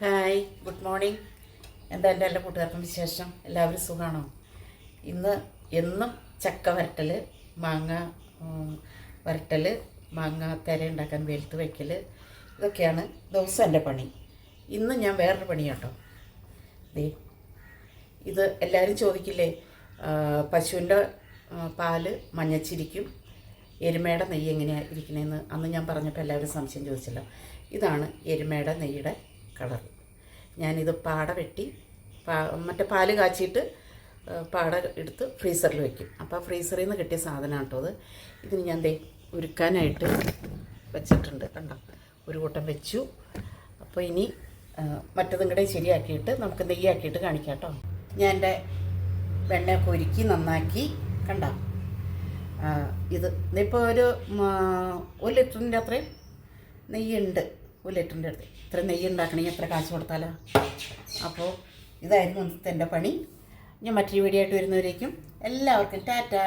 Hi, good morning. എന്താ എല്ലാ കൂട്ടുകാർക്കും വിശേഷം? എല്ലാവരും സുഖമാണോ? ഇന്ന് എന്നും ചക്ക വരട്ടൽ, മാങ്ങ വരട്ടൽ, മാങ്ങ തിര ഉണ്ടാക്കാൻ വെളുത്ത് വയ്ക്കൽ, ഇതൊക്കെയാണ് ദിവസം എൻ്റെ പണി. ഇന്ന് ഞാൻ വേറൊരു പണി കേട്ടോ. ഇത് എല്ലാവരും ചോദിക്കില്ലേ, പശുവിൻ്റെ പാല് മഞ്ഞച്ചിരിക്കും, എരുമയുടെ നെയ്യ് എങ്ങനെയാണ് ഇരിക്കണേന്ന് അന്ന് ഞാൻ പറഞ്ഞപ്പോൾ എല്ലാവരും സംശയം ചോദിച്ചല്ലോ. ഇതാണ് എരുമയുടെ നെയ്യുടെ കളർ. ഞാനിത് പാട വെട്ടി മറ്റേ പാല് കാച്ചിയിട്ട് പാട എടുത്ത് ഫ്രീസറിൽ വയ്ക്കും. അപ്പോൾ ഫ്രീസറിൽ നിന്ന് കിട്ടിയ സാധനമാണ് കേട്ടോ അത്. ഇതിന് ഞാൻ ഉരുക്കാനായിട്ട് വെച്ചിട്ടുണ്ട്. കണ്ടോ, ഒരു കൂട്ടം വെച്ചു. അപ്പോൾ ഇനി മറ്റതും കൂടെ ശരിയാക്കിയിട്ട് നമുക്ക് നെയ്യാക്കിയിട്ട് കാണിക്കാം കേട്ടോ. ഞാൻ എൻ്റെ വെണ്ണയൊക്കെ ഉരുക്കി നന്നാക്കി. കണ്ടോ, ഇത് ഇതിപ്പോൾ ഒരു ലിറ്ററിൻ്റെ അത്രയും നെയ്യുണ്ട്. 1 ലിറ്ററിൻ്റെ അടുത്ത് ഇത്ര നെയ്യ് ഉണ്ടാക്കണമെങ്കിൽ എത്ര കാശ് കൊടുത്താലോ. അപ്പോൾ ഇതായിരുന്നു ഇന്നത്തെ എൻ്റെ പണി. ഞാൻ മറ്റൊരു വീഡിയോ ആയിട്ട് വരുന്നവരേക്കും എല്ലാവർക്കും ടാറ്റാ.